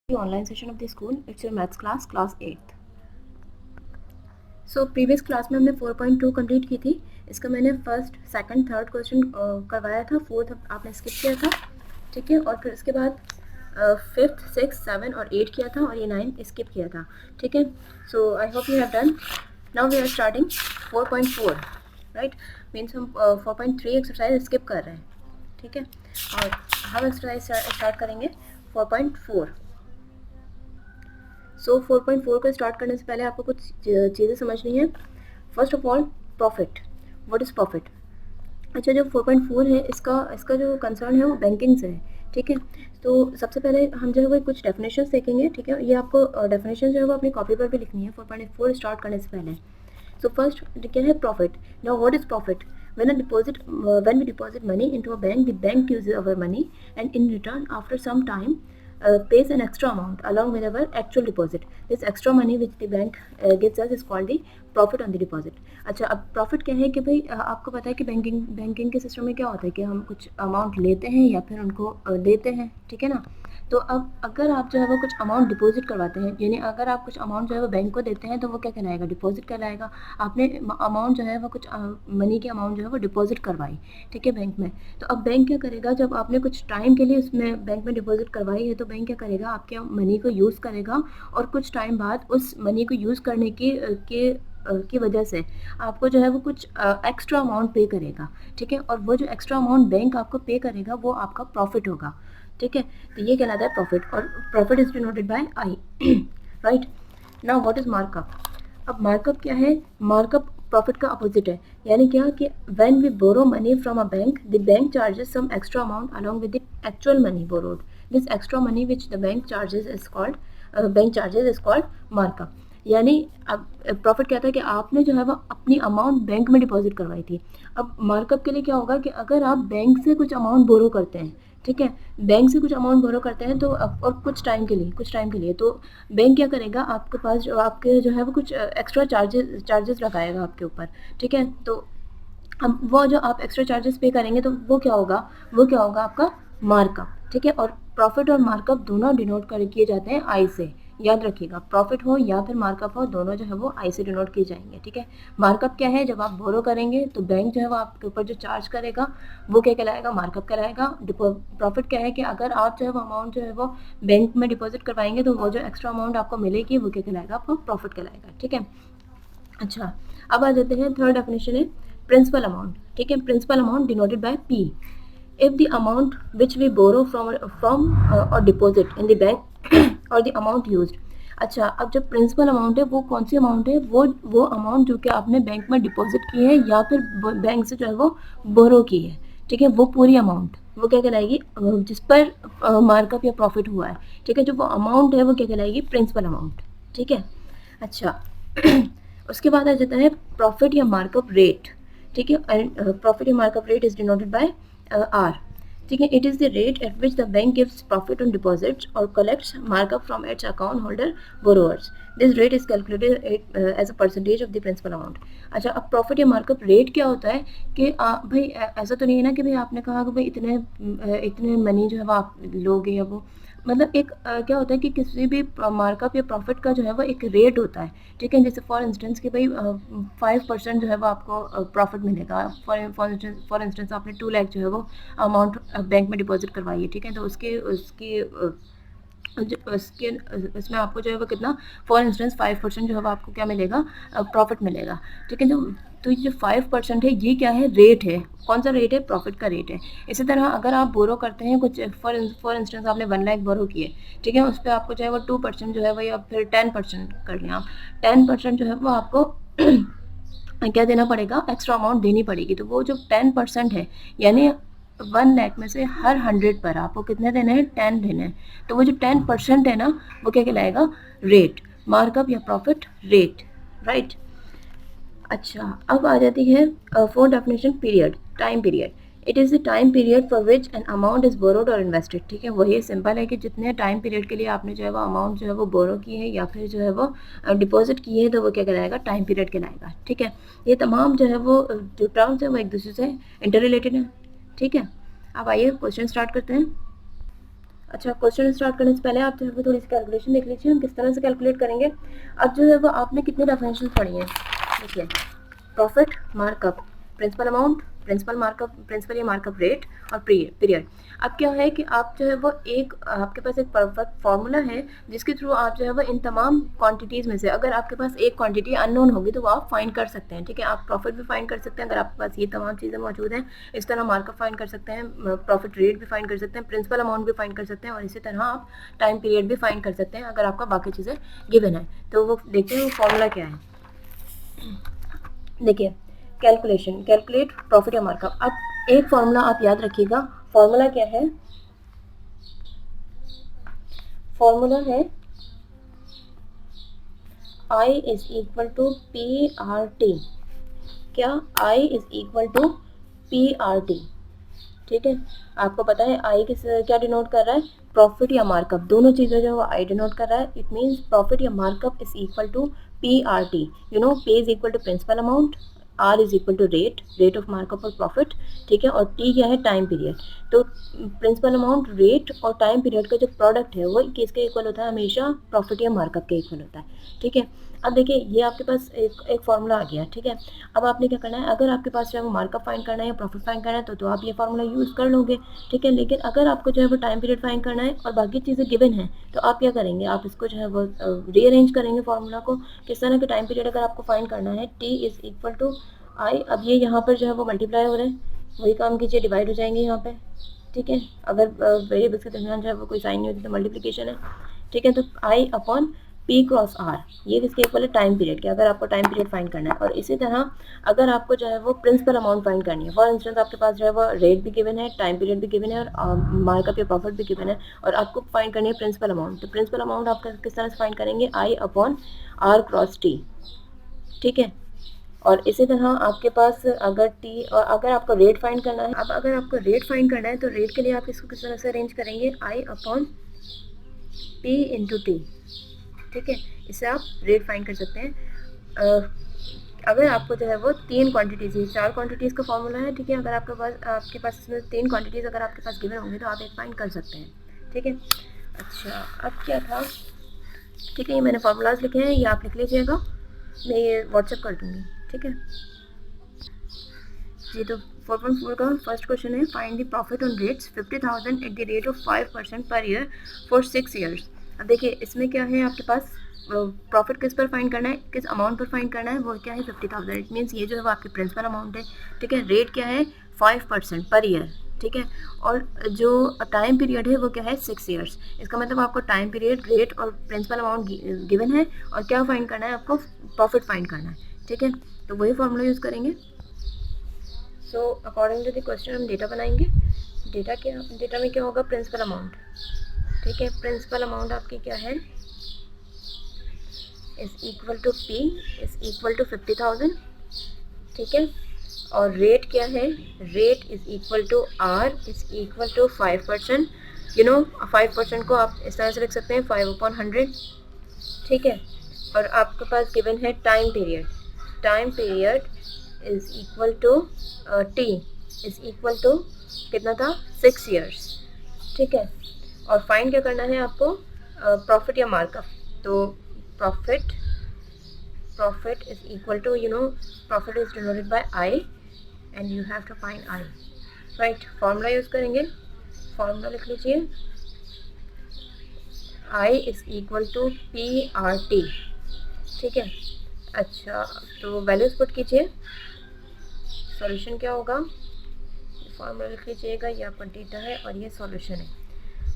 The online session of the school. It's your maths class 8th. So previous class में हमने 4.2 complete की थी. इसका मैंने फर्स्ट सेकंड थर्ड क्वेश्चन करवाया था, फोर्थ आपने स्किप किया था, ठीक है. और फिर उसके बाद फिफ्थ सिक्स सेवन और 8 किया था और ये 9 स्किप किया था, ठीक है. So I hope you have done. Now we are starting 4.4, right. Means हम 4.3 एक्सरसाइज स्किप कर रहे हैं, ठीक है. और हम एक्सरसाइज स्टार्ट करेंगे 4.4. सो 4.4 को स्टार्ट करने से पहले आपको कुछ चीज़ें समझनी है. First of all, profit. What is profit? अच्छा, जो 4.4 है इसका जो कंसर्न है वो बैंकिंग से है, ठीक है. तो सबसे पहले हम जो है वो कुछ डेफिनेशंस देखेंगे, ठीक है. ये आपको डेफिनेशन जो है वो अपनी कॉपी पर भी लिखनी है 4.4 स्टार्ट करने से पहले. सो फर्स्ट क्या है? Profit. Now what is profit? when we deposit money into a bank, the bank uses our money and in return after some time pays an extra amount along with our actual deposit. This extra money which the bank gives us is called the profit on the deposit. अच्छा, अब profit क्या है कि भाई आपको पता है कि बैंकिंग के सिस्टम में क्या होता है कि हम कुछ अमाउंट लेते हैं या फिर उनको देते हैं, ठीक है ना. तो अब अगर आप जो है वो कुछ अमाउंट डिपॉजिट करवाते हैं, यानी अगर आप कुछ अमाउंट जो है वो बैंक को देते हैं तो वो क्या कहलाएगा? डिपॉजिट कहलाएगा. आपने अमाउंट जो है वो कुछ मनी की अमाउंट जो है वो डिपॉजिट करवाई, ठीक है, बैंक में. तो अब बैंक क्या करेगा? जब आपने कुछ टाइम के लिए उसमें बैंक में डिपॉजिट करवाई है तो बैंक क्या करेगा? आपके मनी को यूज़ करेगा और कुछ टाइम बाद उस मनी को यूज़ करने की वजह से आपको जो है वो कुछ एक्स्ट्रा अमाउंट पे करेगा, ठीक है. और वो जो एक्स्ट्रा अमाउंट बैंक आपको पे करेगा वो आपका प्रॉफिट होगा, ठीक है. तो ये कहलाता है प्रॉफिट और profit is denoted by I, right. Now what is markup? अब मार्कअप क्या है? मार्कअप प्रॉफिट का अपोजिट है. यानी क्या कि when we borrow money from a bank, the bank charges some extra amount along with the actual money borrowed. This extra money which the bank charges is called markup. यानी अब profit कहता है कि आपने जो है वो अपनी अमाउंट बैंक में डिपॉजिट करवाई थी. अब मार्कअप के लिए क्या होगा कि अगर आप बैंक से कुछ अमाउंट बोरो करते हैं, ठीक है, बैंक से कुछ अमाउंट बोरो करते हैं तो और कुछ टाइम के लिए तो बैंक क्या करेगा? आपके पास जो आपके जो है वो कुछ एक्स्ट्रा चार्जेस लगाएगा आपके ऊपर, ठीक है. तो अब वो जो आप एक्स्ट्रा चार्जेस पे करेंगे तो वो क्या होगा आपका मार्कअप, ठीक है. और प्रॉफिट और मार्कअप दोनों डिनोट किए जाते हैं आई से. याद रखिएगा, प्रॉफिट हो या फिर मार्कअप हो, दोनों जो है वो आई से डिनोट किए जाएंगे, ठीक है. मार्कअप क्या है? जब आप बोरो करेंगे तो बैंक जो है वो आपके ऊपर जो चार्ज करेगा वो क्या कहलाएगा? मार्कअप कहलाएगा. प्रॉफिट क्या है कि अगर आप जो है वो अमाउंट जो है वो बैंक में डिपॉजिट करवाएंगे तो वो जो एक्स्ट्रा अमाउंट आपको मिलेगी वो क्या कहलाएगा? आपको प्रॉफिट कहलाएगा, ठीक है. अच्छा, अब आ जाते हैं थर्ड डेफिनेशन है प्रिंसिपल अमाउंट, ठीक है. Principal amount denoted by P. if the amount which we borrow from or deposit in the bank or the amount used. अच्छा, अब जब प्रिंसिपल अमाउंट है वो कौन सी अमाउंट है? वो अमाउंट जो कि आपने बैंक में डिपॉजिट की है या फिर बैंक से जो है वो बोरो की है, ठीक है, वो पूरी अमाउंट वो क्या कहलाएगी? जिस पर मार्कअप या प्रॉफिट हुआ है, ठीक है, जो वो अमाउंट है वो क्या कहलाएगी? प्रिंसिपल अमाउंट, ठीक है. अच्छा उसके बाद आ जाता है प्रॉफिट या मार्कअप रेट, ठीक है. प्रॉफिट या markup rate is denoted by R, ठीक है. It is the rate at which the bank gives profit on deposits और collects markup from its account holder borrowers. This rate is calculated as a percentage of the principal amount. अच्छा, अब profit या markup rate क्या होता है कि भाई ऐसा तो नहीं है ना कि भाई आपने कहा कि भाई इतने मनी जो है वो आप लोगे या वो, मतलब एक क्या होता है कि किसी भी मार्कअप या प्रॉफिट का जो है वो एक रेट होता है, ठीक है. जैसे फॉर इंस्टेंस कि भाई 5% जो है वो आपको प्रॉफिट मिलेगा. फॉर इंस्टेंस आपने 2 लाख जो है वो अमाउंट बैंक में डिपॉजिट करवाई है, ठीक है. तो उसके इसमें आपको जो है वो कितना, फॉर इंस्टेंस 5% जो है वो आपको क्या मिलेगा? प्रॉफिट मिलेगा, ठीक है. तो ये जो 5% है ये क्या है? रेट है. कौन सा रेट है? प्रॉफिट का रेट है. इसी तरह अगर आप बोरो करते हैं कुछ, फॉर इंस्टेंस आपने 1 लाख बोरो किए, ठीक है, उस पर आपको जो है वो 2% जो है वो या फिर 10% कर लें आप, 10% जो है वो आपको क्या देना पड़ेगा? एक्स्ट्रा अमाउंट देनी पड़ेगी. तो वो जो 10% है, यानी 1 लाख में से हर 100 पर आपको कितने देने हैं? 10 देने हैं. तो वो जो 10% है ना वो क्या कहलाएगा? रेट. मार्कअप या प्रॉफिट रेट, राइट. अच्छा, अब आ जाती है fourth definition period, time period. It is the time period for which an amount is borrowed और इन्वेस्टेड, ठीक है. वही सिंपल है कि जितने टाइम पीरियड के लिए आपने जो है वो अमाउंट जो है वो बोरो की है या फिर जो है वो डिपॉजिट की है तो वो क्या कहलाएगा? टाइम पीरियड कहलाएगा, ठीक है. ये तमाम जो है वो जो टर्म्स है वो एक दूसरे से इंटर रिलेटेड है, ठीक है. अब आइए क्वेश्चन स्टार्ट करते हैं. अच्छा, क्वेश्चन स्टार्ट करने से पहले आप जो है वो थोड़ी सी कैलकुलेशन देख लीजिए, हम किस तरह से कैलकुलेट करेंगे। अब जो है वो आपने कितनी डेफिनेशन पढ़ी है, देखिए profit markup, principal amount, principal markup, principal या मार्कअप रेट और पीरियड। अब क्या है कि आप जो है वो एक आपके पास एक परफेक्ट फार्मूला है जिसके थ्रू आप जो है वो इन तमाम क्वांटिटीज़ में से अगर आपके पास एक क्वांटिटी अननोन होगी तो वो आप फाइंड कर सकते हैं, ठीक है। आप प्रॉफिट भी फाइंड कर सकते हैं अगर आपके पास ये तमाम चीज़ें मौजूद हैं। इस तरह मार्कअप फाइंड कर सकते हैं, प्रॉफिट रेट भी फाइंड कर सकते हैं, प्रिंसिपल अमाउंट भी फाइंड कर सकते हैं, और इसी तरह आप टाइम पीरियड भी फाइंड कर सकते हैं अगर आपका बाकी चीज़ें गिवन है। तो वो देखते हैं वो फॉर्मूला क्या है। देखिए कैलकुलेशन, कैलकुलेट प्रॉफिट या मार्कअप। अब एक फॉर्मूला आप याद रखिएगा, फॉर्मूला क्या है, फॉर्मूला है I is equal to P R T. क्या, I is equal to P R T, ठीक है। आपको पता है I किस क्या डिनोट कर रहा है, प्रॉफिट या मार्कअप, दोनों चीज़ें जो है वो I डिनोट कर रहा है। इट मीन्स प्रॉफिट या markup is equal to P R T. You know P is equal to principal amount, R is equal to rate, rate of markup और प्रॉफिट, ठीक है, और T क्या है, टाइम पीरियड। तो प्रिंसिपल अमाउंट, रेट और time period का जो प्रोडक्ट है वो किसके इक्वल होता है, हमेशा प्रॉफिट या मार्कअप के इक्वल होता है, ठीक है। अब देखिए ये आपके पास एक फॉर्मूला आ गया, ठीक है। अब आपने क्या करना है, अगर आपके पास जो है वो मार्कअप फाइंड करना है या प्रॉफिट फाइंड करना है तो आप ये फार्मूला यूज़ कर लोगे, ठीक है। लेकिन अगर आपको जो है वो टाइम पीरियड फाइंड करना है और बाकी चीज़ें गिवन हैं तो आप क्या करेंगे, आप इसको जो है वो रीअरेंज करेंगे फार्मूला को। किस तरह के, टाइम पीरियड अगर आपको फाइंड करना है T is equal to I, अब ये यहाँ पर जो है वो मल्टीप्लाई हो रहे हैं, वही काम कीजिए, डिवाइड हो जाएंगे यहाँ पे, ठीक है। अगर वेरिएबल्स के दरमियान जो है वो कोई साइन नहीं होती तो मल्टीप्लिकेशन है, ठीक है। तो I upon P cross R, ये किसके इक्वल है, टाइम पीरियड के, अगर आपको टाइम पीरियड फाइंड करना है। और इसी तरह अगर आपको जो है वो प्रिंसिपल अमाउंट फाइंड करनी है, फॉर इंस्टेंस आपके पास जो है वो रेट भी गिवन है, टाइम पीरियड भी गिवन है और मार्कअप या प्रॉफिट भी गिवन है, और आपको फाइंड करनी है प्रिंसिपल अमाउंट। तो प्रिंसिपल अमाउंट आप किस तरह से फाइंड करेंगे, I upon R cross T, ठीक है। और इसी तरह आपके पास अगर टी, और अगर आपको रेट फाइंड करना है, अब अगर आपको रेट फाइंड करना है तो रेट के लिए आप इसको किस तरह से अरेंज करेंगे, I upon P into T, ठीक है। इससे आप रेट फाइंड कर सकते हैं। अगर आपको जो है वो तीन क्वांटिटीज़, ही 4 क्वांटिटीज़ का फॉर्मूला है, ठीक है। अगर आपके पास इसमें 3 क्वांटिटीज़ अगर आपके पास गिवन होंगी तो आप एक फाइंड कर सकते हैं, ठीक है। अच्छा, अब क्या था, ठीक है, ये मैंने फार्मूलाज लिखे हैं, ये आप लिख लीजिएगा, मैं ये व्हाट्सएप कर दूँगी, ठीक है जी। तो 4.4 का फर्स्ट क्वेश्चन है, find the profit on rates 50,000 at the rate of 5% per year for 6 years. अब देखिए इसमें क्या है, आपके पास प्रॉफिट किस पर फाइंड करना है, किस अमाउंट पर फाइंड करना है, वो क्या है 50,000। इट मीन्स ये जो है वो आपकी प्रिंसिपल अमाउंट है, ठीक है। रेट क्या है 5% पर ईयर, ठीक है। और जो टाइम पीरियड है वो क्या है 6 ईयर्स। इसका मतलब आपको टाइम पीरियड, रेट और प्रिंसिपल अमाउंट गिवन है, और क्या फाइंड करना है, आपको प्रॉफिट फाइंड करना है, ठीक है। तो वही फॉर्मूला यूज़ करेंगे। So according to the question हम डेटा बनाएंगे। डेटा में क्या होगा, प्रिंसिपल अमाउंट, ठीक है। प्रिंसिपल अमाउंट आपकी क्या है, is equal to P is equal to 50,000, ठीक है। और रेट क्या है, rate is equal to R is equal to 5%। You know 5% को आप इस तरह से लिख सकते हैं 5/100, ठीक है। और आपके पास गिवन है time period, time period is equal to T is equal to कितना था 6 ईयर्स, ठीक है। और फाइंड क्या करना है आपको, प्रॉफिट या मार्कअप। तो profit is equal to, you know, profit is denoted by I and you have to find I, right। Formula use करेंगे, फॉर्मूला लिख लीजिए, I is equal to PRT, ठीक है। अच्छा, तो वैल्यूज पुट कीजिए, सॉल्यूशन क्या होगा, फॉर्मूला लिख लीजिएगा, ये आपका डेटा है और ये सॉल्यूशन है।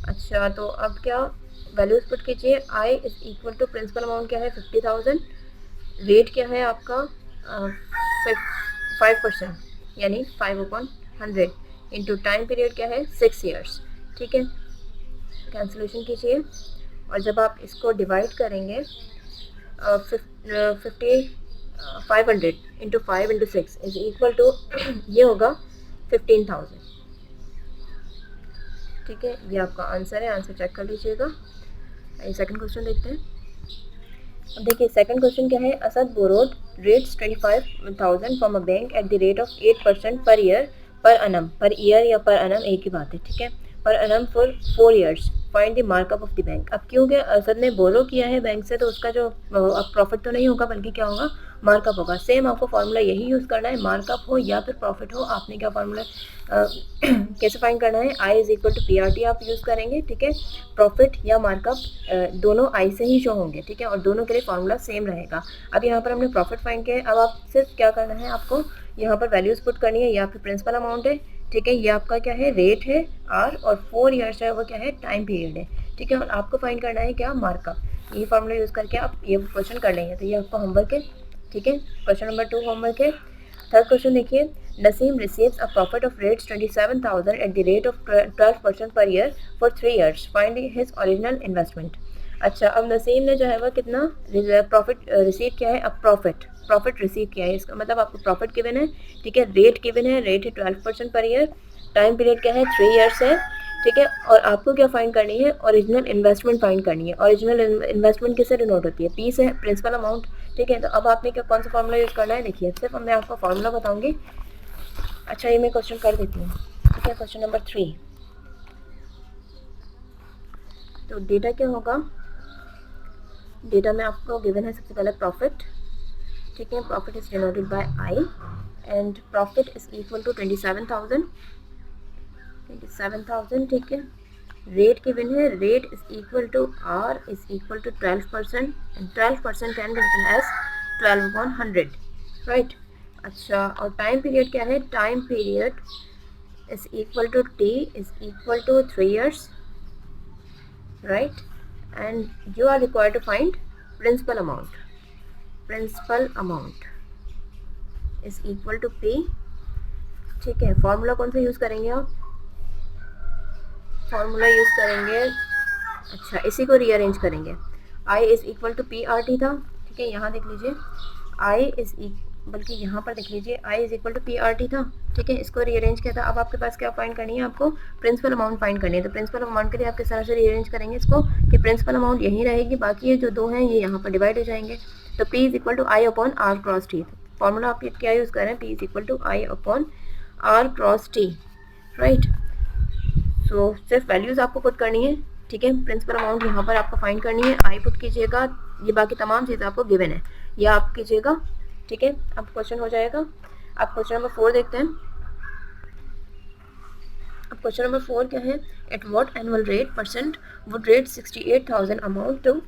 अच्छा, तो अब क्या वैल्यूज पुट कीजिए, I is equal to principal amount क्या है 50,000, रेट क्या है आपका 5% यानी 5/100 इंटू टाइम पीरियड क्या है 6 ईयर्स, ठीक है। कैंसिलेशन कीजिए, और जब आप इसको डिवाइड करेंगे 500 into 5 into 6 is equal to ये होगा 15,000, ठीक है। ये आपका आंसर है, आंसर चेक कर लीजिएगा। आइए सेकंड क्वेश्चन देखते हैं। अब देखिए सेकंड क्वेश्चन क्या है, Asad borrowed rates 25,000 from a bank at the rate of 8% per year पर अनम, पर ईयर या पर अनम एक ही बात है, ठीक है, पर Anam for 4 years. Find the markup of the bank. अब क्योंकि असद ने बोरो किया है बैंक से, तो उसका जो अब प्रॉफिट तो नहीं होगा बल्कि क्या होगा, मार्कअप होगा। सेम आपको फार्मूला यही यूज़ करना है, मार्कअप हो या फिर प्रॉफिट हो, आपने क्या फार्मूला कैसे फाइंड करना है, I is equal to P R T आप यूज़ करेंगे, ठीक है। प्रॉफिट या मार्कअप दोनों आई से ही शो होंगे, ठीक है, और दोनों के लिए फार्मूला सेम रहेगा। अब यहाँ पर हमने प्रॉफिट फाइंड किया है, अब आप सिर्फ क्या करना है, आपको यहाँ पर वैल्यूज़ पुट करनी है, या फिर प्रिंसिपल अमाउंट है, ठीक है, ये आपका क्या है, रेट है आर, और 4 ईयर्स है वो क्या है, टाइम पीरियड है, ठीक है। और आपको फाइंड करना है क्या, मार्कअप। ये फार्मूला यूज़ करके आप ये क्वेश्चन कर लेंगे। तो ये आपका होमवर्क है, ठीक है। क्वेश्चन नंबर 2 होमवर्क है। थर्ड क्वेश्चन देखिए, Naseem receives a profit of rates 27,000 at the rate of 12% per year for 3 years, find his original investment. अच्छा, अब नसीम ने जो है वह कितना प्रॉफिट रिसीव किया है, अब प्रॉफिट रिसीव किया है, इसका मतलब आपको प्रॉफिट गिवन है, ठीक है, रेट गिवन है, रेट है 12% पर ईयर, टाइम पीरियड क्या है, 3 ईयर्स है, ठीक है। और आपको क्या फाइंड करनी है, ओरिजिनल इन्वेस्टमेंट फाइंड करनी है। ओरिजिनल इन्वेस्टमेंट किससे डिनोट होती है, पी से, प्रिंसिपल अमाउंट, ठीक है। तो अब आपने क्या कौन सा फार्मूला यूज़ करना है, देखिए सिर्फ मैं आपको फार्मूला बताऊंगी। अच्छा, ये मैं क्वेश्चन कर देती हूँ, ठीक है। क्वेश्चन नंबर 3, तो डेटा क्या होगा, डेटा में आपको गिवन है सबसे पहले प्रॉफिट, ठीक है, profit is denoted by I, and profit is equal to 27,000, ठीक है। रेट गिवन है, rate is equal to R is equal to 12%, and 12% can be written as 12/100, right. अच्छा, और टाइम पीरियड क्या है, time period is equal to t is equal to 3 years, right, and you are required to find principal amount is equal to p, ठीक है। Formula कौन सा use करेंगे आप, फॉर्मूला यूज़ करेंगे, अच्छा इसी को रीअरेंज करेंगे, i is equal to P R T था, ठीक है, यहाँ देख लीजिए i इज बल्कि यहाँ पर देख लीजिए i is equal to P R T था, ठीक है, इसको रीअरेंज किया था। अब आपके पास क्या फाइंड करनी है, आपको प्रिंसिपल अमाउंट फाइंड करनी है। तो प्रिंसिपल अमाउंट के लिए आप किस तरह से रीअरेंज करेंगे इसको, कि प्रिंसिपल अमाउंट यहीं रहेगी, बाकी ये जो दो हैं ये यहाँ पर डिवाइड हो जाएंगे। तो p is equal to I upon R cross T, formula आप क्या यूज़ कर रहे हैं, p is equal to I upon R cross T, right. So सिर्फ वैल्यूज़ आपको पुट करनी है, ठीक है। प्रिंसिपल अमाउंट यहाँ पर आपको फाइंड करनी है, आई पुट कीजिएगा, ये बाकी तमाम चीज़ें आपको गिवन है, ये आप कीजिएगा, ठीक है। अब क्वेश्चन हो जाएगा। अब क्वेश्चन नंबर 4 देखते हैं। अब क्वेश्चन नंबर 4 क्या है, at what annual rate percent would rate 68,000 amount to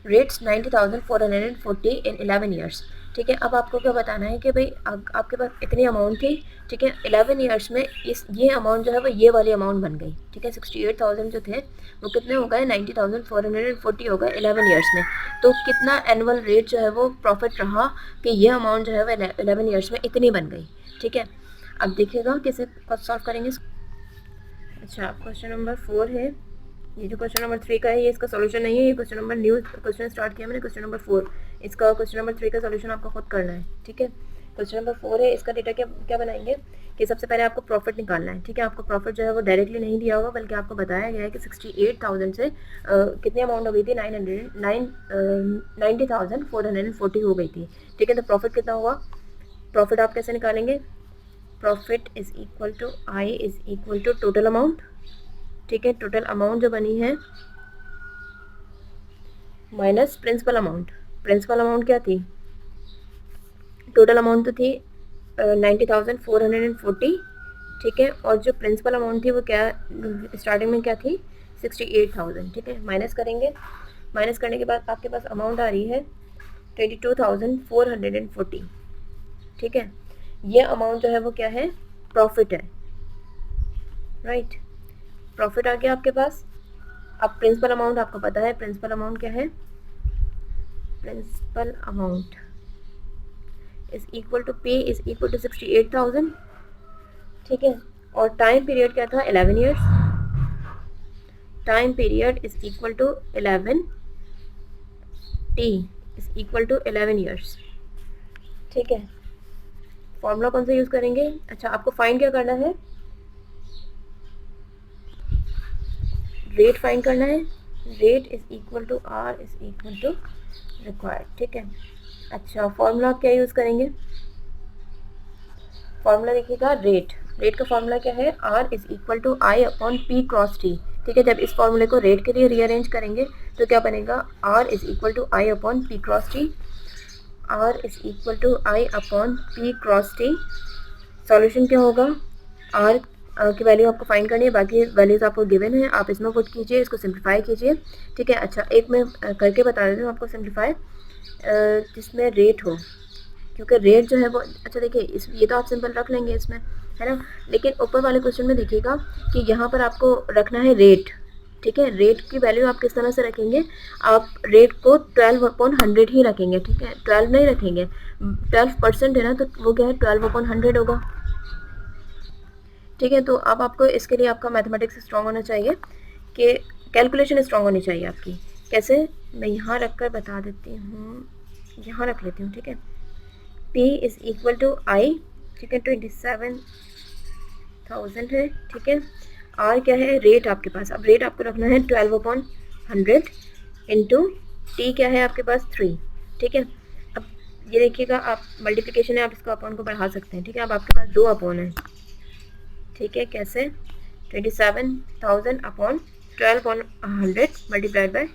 rates 90,440 in 11 years, ठीक है। अब आपको क्या बताना है कि भाई आपके पास इतनी अमाउंट थी, ठीक है, 11 ईयर्स में ये अमाउंट जो है वो ये वाली अमाउंट बन गई, ठीक है। 68,000 जो थे वो कितने हो गए, 90,440 हो गए 11 ईयर्स में। तो कितना एनुअल रेट जो है वो प्रॉफिट रहा कि ये अमाउंट जो है वो 11 ईयर्स में इतनी बन गई, ठीक है। अब देखिएगा कैसे सॉल्व करेंगे। अच्छा, क्वेश्चन नंबर 4 है, ये जो क्वेश्चन नंबर 3 का है ये इसका सॉल्यूशन नहीं है, ये question number new question start किया मैंने, क्वेश्चन नंबर 4, इसका क्वेश्चन नंबर 3 का सॉल्यूशन आपको खुद करना है, ठीक है। क्वेश्चन नंबर 4 है, इसका डेटा क्या क्या बनाएंगे कि सबसे पहले आपको प्रॉफिट निकालना है, ठीक है। आपको प्रॉफिट जो है वो डायरेक्टली नहीं दिया होगा, बल्कि आपको बताया गया है कि 68,000 से कितनी अमाउंट हो गई थी, 90,440 हो गई थी, ठीक है। तो प्रॉफिट कितना हुआ, प्रॉफिट आप कैसे निकालेंगे, profit is equal to I is equal to total amount, ठीक है, टोटल अमाउंट जो बनी है minus principal amount. Principal amount क्या थी, टोटल अमाउंट तो थी 90,440, ठीक है, और जो प्रिंसिपल अमाउंट थी वो क्या स्टार्टिंग में क्या थी, 68,000, ठीक है। माइनस करेंगे, माइनस करने के बाद आपके पास अमाउंट आ रही है 22,440, ठीक है। ये अमाउंट जो है वो क्या है, प्रॉफिट है, राइट, प्रॉफिट आ गया आपके पास। अब प्रिंसिपल अमाउंट आपको पता है, प्रिंसिपल अमाउंट क्या है, principal amount is equal to P is equal to 68,000, ठीक है। और टाइम पीरियड क्या था, 11 years, time period is equal to 11, T is equal to 11 years, ठीक है। फॉर्मूला कौन सा यूज़ करेंगे, अच्छा आपको फाइंड क्या करना है, रेट फाइंड करना है, rate is equal to R is equal to required, ठीक है। अच्छा, फॉर्मूला आप क्या यूज़ करेंगे, फॉर्मूला देखिएगा, रेट का फॉर्मूला क्या है, R is equal to I upon P cross T, ठीक है। जब इस फॉर्मूले को रेट के लिए रीअरेंज करेंगे तो क्या बनेगा, R is equal to I upon P cross T, R is equal to I upon P cross T. Solution क्या होगा, R की वैल्यू आपको फाइंड करनी है, बाकी वैल्यूज़ आपको गिवन है, आप इसमें पुट कीजिए, इसको सिंप्लीफाई कीजिए। ठीक है। अच्छा, एक मैं करके बता देती हूँ आपको सिंप्लीफाई, जिसमें रेट हो, क्योंकि रेट जो है वो, अच्छा देखिए इस ये तो आप सिंपल रख लेंगे इसमें, है ना, लेकिन ऊपर वाले क्वेश्चन में देखिएगा कि यहाँ पर आपको रखना है रेट। ठीक है। रेट की वैल्यू आप किस तरह से रखेंगे, आप रेट को 12/100 ही रखेंगे। ठीक है, 12 नहीं रखेंगे, 12% है ना, तो वो क्या है 12/100 होगा। ठीक है। तो अब आपको इसके लिए आपका मैथमेटिक्स स्ट्रांग होना चाहिए, कि कैलकुलेशन स्ट्रांग होनी चाहिए आपकी। कैसे, मैं यहाँ रख कर बता देती हूँ, यहाँ रख लेती हूँ। ठीक है। P इज इक्वल टू आई, ठीक है, 27,000 है। ठीक है। R क्या है, रेट आपके पास, अब रेट आपको रखना है 12/100 इंटू टी क्या है आपके पास 3। ठीक है। अब ये देखिएगा, आप मल्टीप्लिकेशन है, आप इसको अपॉन को बढ़ा सकते हैं। ठीक है। अब आपके पास 2 अपॉन है। ठीक है। कैसे, 27,000 अपॉन 12/100 मल्टीप्लाइड बाय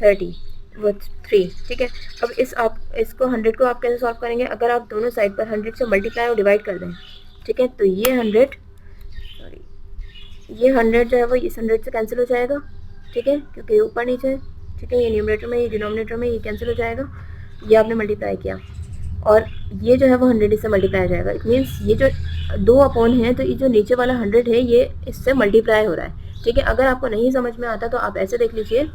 30 वो 3। ठीक है। अब आप इसको 100 को आप कैसे सॉल्व करेंगे, अगर आप दोनों साइड पर 100 से मल्टीप्लाई और डिवाइड कर दें। ठीक है। तो ये 100 जो है वो इस 100 से कैंसिल हो जाएगा। ठीक है, क्योंकि ये ऊपर नीचे है। ठीक है, ये न्यूमरेटर में, ये डिनोमिनेटर में, ये कैंसिल हो जाएगा, ये आपने मल्टीप्लाई किया, और ये जो है वो 100 इससे मल्टीप्लाई हो जाएगा। इट मीन्स ये जो 2 अपॉन है, तो ये जो नीचे वाला 100 है ये इससे मल्टीप्लाई हो रहा है। ठीक है। अगर आपको नहीं समझ में आता तो आप ऐसे देख लीजिए,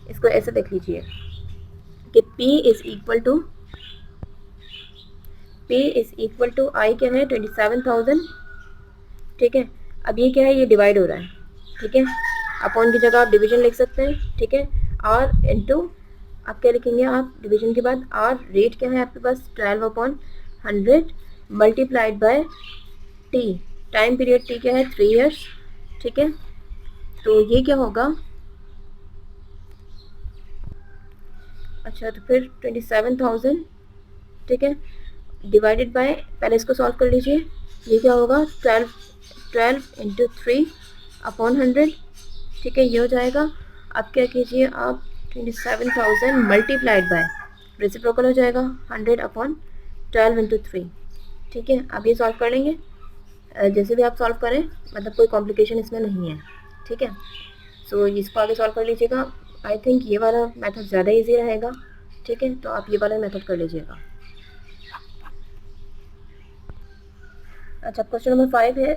इसको ऐसे देख लीजिए कि P इज इक्वल टू आई क्या है 27,000। ठीक है। अब ये क्या है, ये डिवाइड हो रहा है। ठीक है। अपॉन की जगह आप डिवीजन लिख सकते हैं। ठीक है। R इंटू, आप क्या लिखेंगे, आप डिवीजन के बाद R, रेट क्या है आपके पास 12/100 multiplied by T, time period T क्या है 3 ईयर्स। ठीक है। तो ये क्या होगा, अच्छा तो फिर 27,000, ठीक है, डिवाइडेड बाय, पहले इसको सॉल्व कर लीजिए, ये क्या होगा 12 इंटू 3 अपॉन 100। ठीक है, ये हो जाएगा। अब क्या कीजिए आप 27,000 मल्टीप्लाइड बाय, रेसिप्रोकल हो जाएगा 100 अपॉन 12 इंटू 3। ठीक है। अब ये सॉल्व कर लेंगे, जैसे भी आप सॉल्व करें, मतलब कोई कॉम्प्लिकेशन इसमें नहीं है। ठीक है। सो इसको आगे सॉल्व कर लीजिएगा। आई थिंक ये वाला मेथड ज़्यादा इजी रहेगा। ठीक है, तो आप ये वाला मेथड कर लीजिएगा। अच्छा, क्वेश्चन नंबर 5 है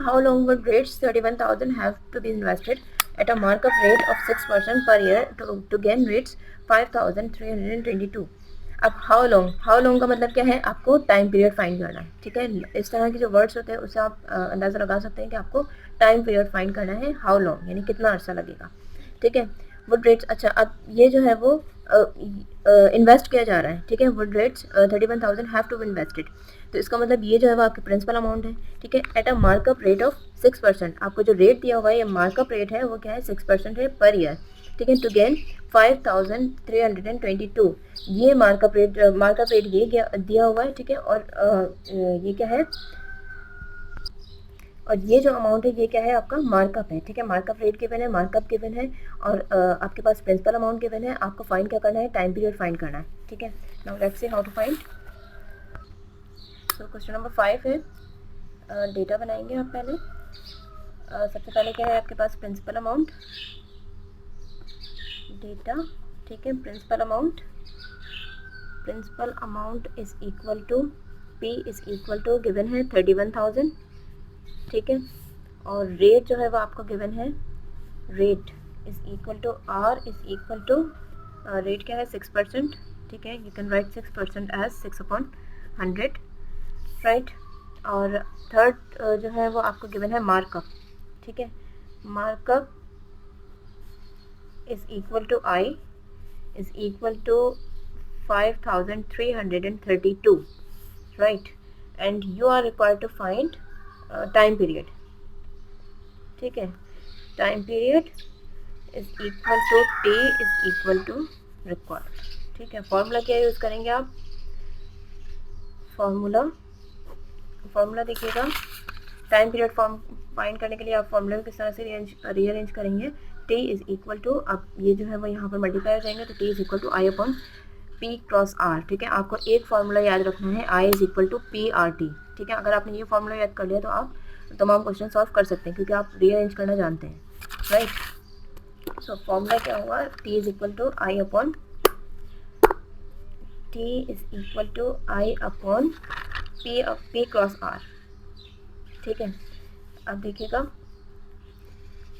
how long would rates 31,000 have to be invested at a markup rate of 6% per year to gain rates 5,322। अब हाउ लॉन्ग का मतलब क्या है, आपको टाइम पीरियड फाइंड करना है। ठीक है, इस तरह के जो वर्ड्स होते हैं उससे आप अंदाज़ा लगा सकते हैं कि आपको टाइम पीरियड फाइंड करना है, हाउ लॉन्ग यानी कितना अर्सा लगेगा। ठीक है। वुड रेट्स, अच्छा अब ये जो है वो इन्वेस्ट किया जा रहा है। ठीक है, would rates 31,000 have to be invested, तो इसका मतलब ये जो है वो आपकी प्रिंसिपल अमाउंट है। ठीक है, eight a markup rate of 6%, आपको जो रेट दिया हुआ है, ये मार्कअप रेट है, वो क्या है 6% है पर ईयर। ठीक है, टू गेन 5,322, ये मार्कअप रेट ये दिया हुआ है। ठीक है, और ये क्या है, और ये जो अमाउंट है ये क्या है आपका मार्कअप है। ठीक है, मार्कअप रेट गिवन है, मार्कअप गिवन है, और आपके पास प्रिंसिपल अमाउंट गिवन है, आपको फाइंड क्या करना है, टाइम पीरियड फाइंड करना है। ठीक है, now let's see how to find. तो क्वेश्चन नंबर 5 है, डेटा बनाएंगे आप पहले। सबसे पहले क्या है आपके पास प्रिंसिपल अमाउंट, डेटा। ठीक है, principal amount is equal to P is equal to given है 31,000। ठीक है, और रेट जो है वो आपको गिवन है, rate is equal to R is equal to, rate क्या है 6%। ठीक है, you can write 6% as 6/100, right. और थर्ड जो है वो आपको गिवन है मार्कअप। ठीक है, markup is equal to I is equal to 5,332, right, and you are required to find time period. ठीक है, time period is equal to T is equal to required. ठीक है, फॉर्मूला क्या यूज़ करेंगे आप, फॉर्मूला देखिएगा, टाइम पीरियड फाइंड करने के लिए आप फॉर्मूला किस तरह से रीअरेंज करेंगे, टी इज इक्वल टू, अब ये जो है वो यहाँ पर मल्टीप्लाई हो जाएंगे, तो T is equal to I upon P cross R. ठीक है, आपको एक फार्मूला याद रखना है, I is equal to P R T. ठीक है, अगर आपने ये फार्मूला याद कर लिया तो आप तमाम क्वेश्चन सॉल्व कर सकते हैं, क्योंकि आप रीअरेंज करना जानते हैं, राइट। सो फॉर्मूला क्या हुआ, T is equal to I upon T is equal to I upon P cross R. ठीक है, अब देखिएगा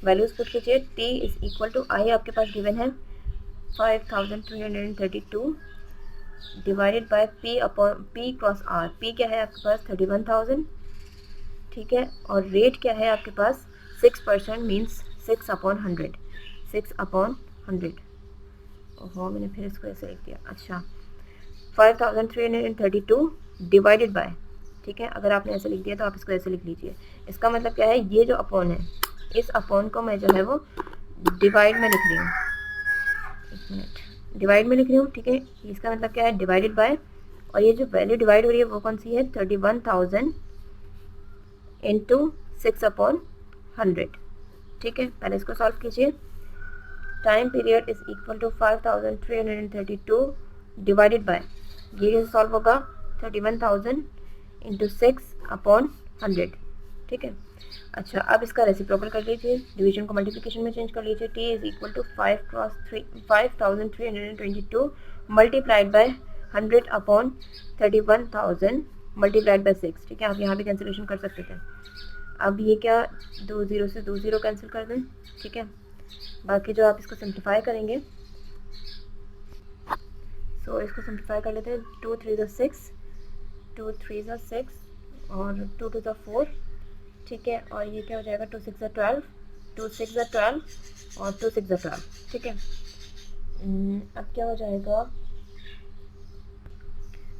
वैल्यूज पुट कीजिए, T is equal to I आपके पास गिवन है 5332 divided by P upon P cross R. P क्या है आपके पास 31,000। ठीक है, और रेट क्या है आपके पास 6% मीन्स 6 अपॉन 100, 6 अपॉन 100। ओहो, मैंने फिर इसको ऐसे लिख दिया। अच्छा, 5332 डिवाइडेड बाय, ठीक है, अगर आपने ऐसे लिख दिया तो आप इसको ऐसे लिख लीजिए। इसका मतलब क्या है, ये जो अपॉन है, इस अपॉन को मैं जो है वो डिवाइड में लिख रही हूँ, एक मिनट, डिवाइड में लिख रही हूँ। ठीक है, इसका मतलब क्या है, डिवाइडेड बाय, और ये जो वैल्यू डिवाइड हो रही है वो कौन सी है, 31,000 इंटू 6 अपॉन 100। ठीक है, पहले इसको सॉल्व कीजिए। Time period is equal to 5332 divided by, ये कैसे सॉल्व होगा, 31,000 इंटू 6 अपॉन 100। ठीक है, अच्छा, अब इसका रेसिप्रोकल कर लीजिए, डिवीजन को मल्टीप्लिकेशन में चेंज कर लीजिए। T is equal to 5322 multiplied by 100 upon 31,000 multiplied by 6। ठीक है, आप यहाँ भी कैंसिलेशन कर सकते थे। अब ये क्या, 2 0 से 2 0 कैंसिल कर दें। ठीक है, बाकी जो आप इसको सिंप्लीफाई करेंगे, सो इसको सिंप्लीफाई कर लेते हैं। 2 3 6, 2 3 6 और 2 2 4। ठीक है, और ये क्या हो जाएगा, 2 6 12, 2 6 12 और 2 6 12। ठीक है, अब क्या हो जाएगा,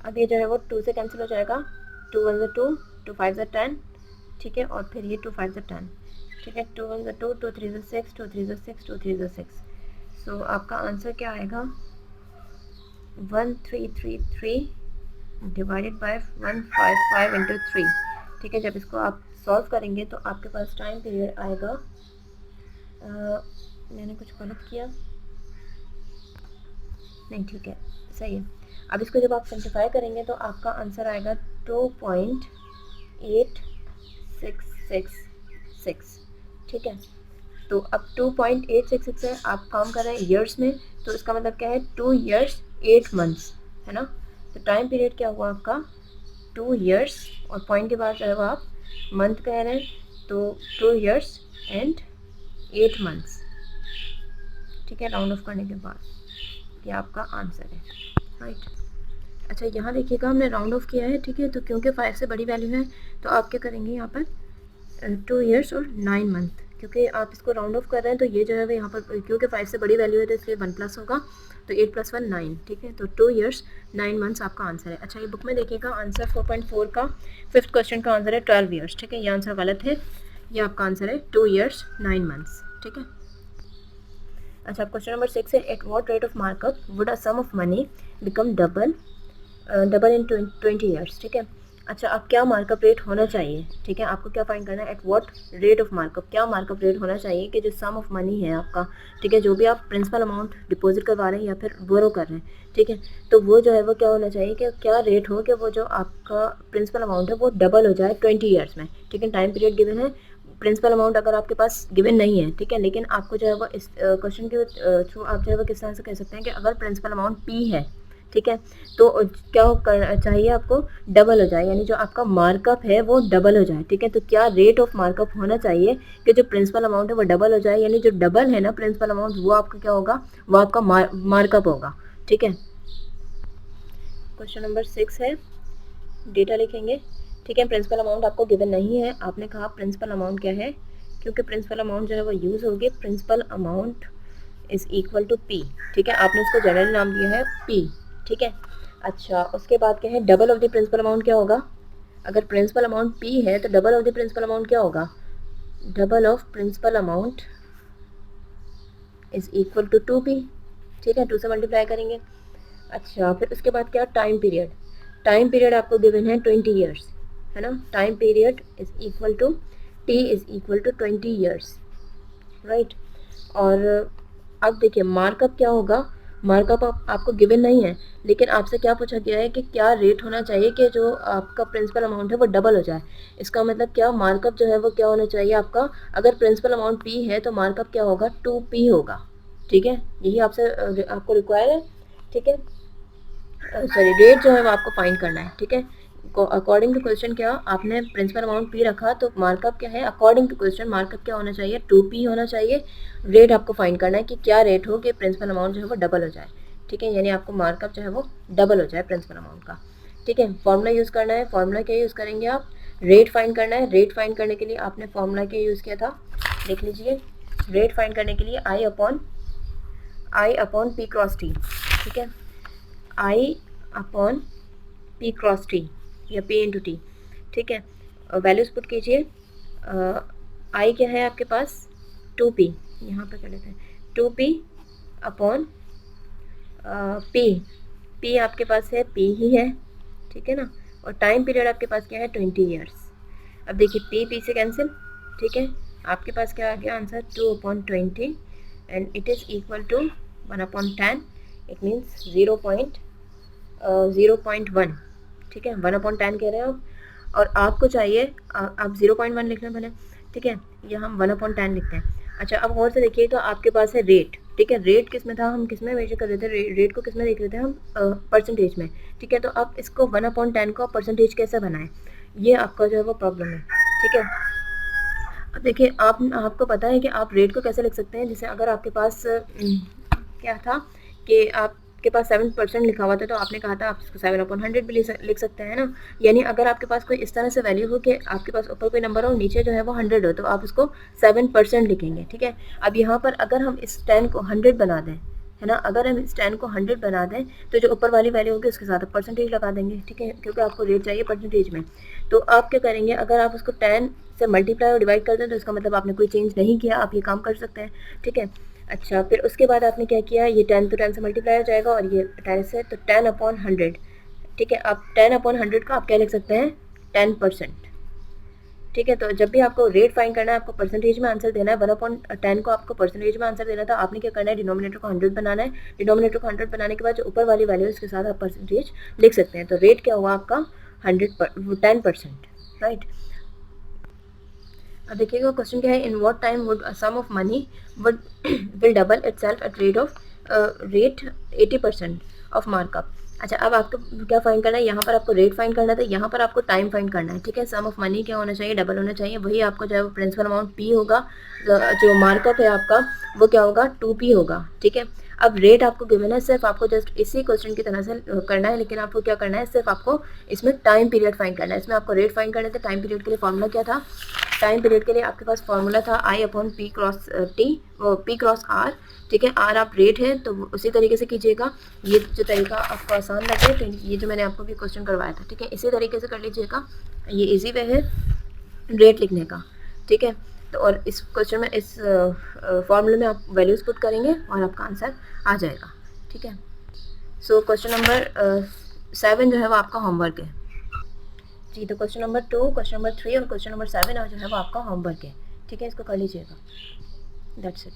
अब ये जो है वो 2 से कैंसिल हो जाएगा, 2 1 2, 2 5 10। ठीक है, और फिर ये 2 5 10। ठीक है, 2 1 2, 2 3 6, 2 3 6, 2 3 6। सो आपका आंसर क्या आएगा, 1333 डिवाइडेड बाय 155 इंटू 3। ठीक है, जब इसको आप सॉल्व करेंगे तो आपके पास टाइम पीरियड आएगा, मैंने कुछ गलत किया, नहीं ठीक है, सही है। अब इसको जब आप सिंप्लीफाई करेंगे तो आपका आंसर आएगा 2.8666। ठीक है, तो अब 2.866 है, आप काम कर रहे हैं ईयर्स में, तो इसका मतलब क्या है, 2 years 8 months, है ना। तो टाइम पीरियड क्या हुआ आपका, 2 years, और पॉइंट के बाद जो है वो आप मंथ कह रहे हैं, तो 2 years and 8 months। ठीक है, राउंड ऑफ करने के बाद ये आपका आंसर है, राइट। अच्छा, यहाँ देखिएगा हमने राउंड ऑफ किया है। ठीक है, तो क्योंकि 5 से बड़ी वैल्यू है तो आप क्या करेंगे यहाँ पर 2 years और 9 month, क्योंकि आप इसको राउंड ऑफ कर रहे हैं तो ये जो है वो यहाँ पर क्योंकि 5 से बड़ी वैल्यू है तो इसलिए 1 प्लस होगा, तो 8 + 1 9। ठीक है, तो 2 years 9 months आपका आंसर है। अच्छा, ये बुक में देखिएगा आंसर 4.4 का 5th क्वेश्चन का आंसर है 12 years। ठीक है, ये आंसर गलत है, ये आपका आंसर है 2 years 9 months। ठीक है, अच्छा, क्वेश्चन नंबर 6 है, at what rate of markup would a sum of money become double in 20 years। ठीक है, अच्छा, अब क्या मार्कअप रेट होना चाहिए। ठीक है, आपको क्या फाइंड करना है, at what rate of markup, क्या मार्कअप रेट होना चाहिए कि जो सम ऑफ मनी है आपका, ठीक है, जो भी आप प्रिंसिपल अमाउंट डिपॉजिट करवा रहे हैं या फिर बोरो कर रहे हैं, ठीक है, तो वो जो है वो क्या होना चाहिए कि क्या रेट हो कि वो जो आपका प्रिंसिपल अमाउंट है वो डबल हो जाए 20 years में। ठीक है, टाइम पीरियड गिवन है, प्रिंसिपल अमाउंट अगर आपके पास गिवन नहीं है, ठीक है, लेकिन आपको जो है वो इस क्वेश्चन के थ्रू आप जो है वो किस तरह से कह सकते हैं कि अगर प्रिंसिपल अमाउंट P है, ठीक है, तो क्या करना चाहिए आपको, डबल हो जाए, यानी जो आपका मार्कअप है वो डबल हो जाए। ठीक है, तो क्या रेट ऑफ मार्कअप होना चाहिए कि जो प्रिंसिपल अमाउंट है वो डबल हो जाए, यानी जो डबल है ना प्रिंसिपल अमाउंट, वो आपका क्या होगा, वो आपका मार्कअप होगा। ठीक है, क्वेश्चन नंबर 6 है, डेटा लिखेंगे। ठीक है, प्रिंसिपल अमाउंट आपको गिवन नहीं है, आपने कहा प्रिंसिपल अमाउंट क्या है, क्योंकि प्रिंसिपल अमाउंट जो है वो यूज़ होगी, principal amount is equal to P। ठीक है, आपने उसको जनरल नाम दिया है P। ठीक है, अच्छा, उसके बाद क्या है, double of the principal amount क्या होगा, अगर प्रिंसिपल अमाउंट P है तो double of the principal amount क्या होगा, double of principal amount is equal to 2P। ठीक है, 2 से मल्टीप्लाई करेंगे। अच्छा, फिर उसके बाद क्या, टाइम पीरियड, टाइम पीरियड आपको गिवन है 20 years, है ना, time period is equal to T is equal to 20 years, right. और अब देखिए मार्कअप क्या होगा, मार्कअप आपको गिवन नहीं है, लेकिन आपसे क्या पूछा गया है कि क्या रेट होना चाहिए कि जो आपका प्रिंसिपल अमाउंट है वो डबल हो जाए। इसका मतलब क्या, मार्कअप जो है वो क्या होना चाहिए आपका, अगर प्रिंसिपल अमाउंट पी है तो मार्कअप क्या होगा, 2p होगा, ठीक है। यही आपसे आपको रिक्वायर है, ठीक है। सॉरी, रेट जो है वो आपको फाइंड करना है, ठीक है। अकॉर्डिंग टू क्वेश्चन क्या, आपने प्रिंसिपल अमाउंट पी रखा तो मार्कअप क्या है, अकॉर्डिंग टू क्वेश्चन मार्कअप क्या होना चाहिए, 2p होना चाहिए। रेट आपको फाइंड करना है कि क्या रेट हो कि प्रिंसिपल अमाउंट जो है वो डबल हो जाए, ठीक है, यानी आपको मार्कअप जो है वो डबल हो जाए प्रिंसिपल अमाउंट का, ठीक है। फॉर्मूला यूज़ करना है, फॉर्मूला क्या यूज़ करेंगे आप, रेट फाइंड करना है। रेट फाइंड करने के लिए आपने फॉर्मूला क्या यूज़ किया था, देख लीजिए। रेट फाइंड करने के लिए आई अपॉन पी क्रॉस टी, ठीक है, आई अपॉन पी क्रॉस टी या पी इंटू टी, ठीक है। वैल्यूज पुट कीजिए। आई क्या है आपके पास, 2p, यहाँ पे कर लेते हैं 2p अपॉन p आपके पास है p ही है, ठीक है ना। और टाइम पीरियड आपके पास क्या है, 20 ईयर्स। अब देखिए p से कैंसिल, ठीक है। आपके पास क्या आ गया answer, 2/20 and it is equal to 1/10, it means 0.1, ठीक है। 1/10 कह रहे हैं आप, और आपको चाहिए आप 0.1 लिख लें भले, ठीक है, या हम 1/10 लिखते हैं। अच्छा, अब और से देखिएगा, आपके पास है रेट, ठीक है। रेट किस में था, हम किस में मेजर कर रहे थे, रेट को किस में देख रहे थे हम, परसेंटेज में, ठीक है। तो आप इसको 1/10 को परसेंटेज कैसे बनाएं, ये आपका जो है वो प्रॉब्लम है, ठीक है। अब देखिए, आपको पता है कि आप रेट को कैसे लिख सकते हैं, जैसे अगर आपके पास क्या था कि आपके पास 7% लिखा हुआ था, तो आपने कहा था आप इसको 7/100 भी लिख सकते हैं ना। यानी अगर आपके पास कोई इस तरह से वैल्यू हो कि आपके पास ऊपर कोई नंबर हो, नीचे जो है वो 100 हो, तो आप उसको 7% लिखेंगे, ठीक है। अब यहाँ पर अगर हम इस 10 को 100 बना दें, है ना, अगर हम इस 10 को 100 बना दें तो जो ऊपर वाली वैल्यू होगी उसके साथ परसेंटेज लगा देंगे, ठीक है, क्योंकि आपको रेट चाहिए परसेंटेज में। तो आप क्या करेंगे, अगर आप उसको 10 से मल्टीप्लाई और डिवाइड कर दें तो इसका मतलब आपने कोई चेंज नहीं किया, आप ये काम कर सकते हैं, ठीक है। अच्छा, फिर उसके बाद आपने क्या किया, ये 10 तो 10 से मल्टीप्लाई हो जाएगा और ये 10 से, तो 10/100, ठीक है। आप 10/100 का आप क्या लिख सकते हैं, 10%, ठीक है। तो जब भी आपको रेट फाइंड करना है, आपको परसेंटेज में आंसर देना है, 1/10 को आपको परसेंटेज में आंसर देना था, आपने क्या करना है, डिनोमिनेटर को 100 बनाना है। डिनोमिनेटर को 100 बनाने के बाद जो ऊपर वाली वैल्यू उसके साथ आप परसेंटेज लिख सकते हैं। तो रेट क्या हुआ आपका, 10%, राइट। अब देखिएगा क्वेश्चन क्या है, in what time would a sum of money would will double itself at rate 80% of markup. अच्छा, अब आपको क्या फाइंड करना है, यहाँ पर आपको रेट फाइंड करना था, यहाँ पर आपको टाइम फाइंड करना है, ठीक है। सम ऑफ मनी क्या होना चाहिए, डबल होना चाहिए, वही आपको जो है वो प्रिंसिपल अमाउंट पी होगा, जो मार्कअप है आपका वो क्या होगा, 2p होगा, ठीक है। अब रेट आपको गिवन है, सिर्फ आपको जस्ट इसी क्वेश्चन की तरह से करना है, लेकिन आपको क्या करना है, सिर्फ आपको इसमें टाइम पीरियड फाइंड करना है। इसमें आपको रेट फाइंड करने थे, टाइम पीरियड के लिए फॉर्मूला क्या था, टाइम पीरियड के लिए आपके पास फॉर्मूला था I/P cross T, P cross R, ठीक है। R आप रेट है तो उसी तरीके से कीजिएगा। ये जो तरीका आपको आसान लगे, तो ये जो मैंने आपको भी क्वेश्चन करवाया था, ठीक है, इसी तरीके से कर लीजिएगा, ये इजी वे है रेट लिखने का, ठीक है। तो और इस क्वेश्चन में, इस फॉर्मूले में आप वैल्यूज़ पुट करेंगे और आपका आंसर आ जाएगा, ठीक है। सो क्वेश्चन नंबर 7 जो है वो आपका होमवर्क है जी। तो क्वेश्चन नंबर 2, क्वेश्चन नंबर 3 और क्वेश्चन नंबर 7 जो है वो आपका होमवर्क है, ठीक है, इसको कर लीजिएगा। That's it.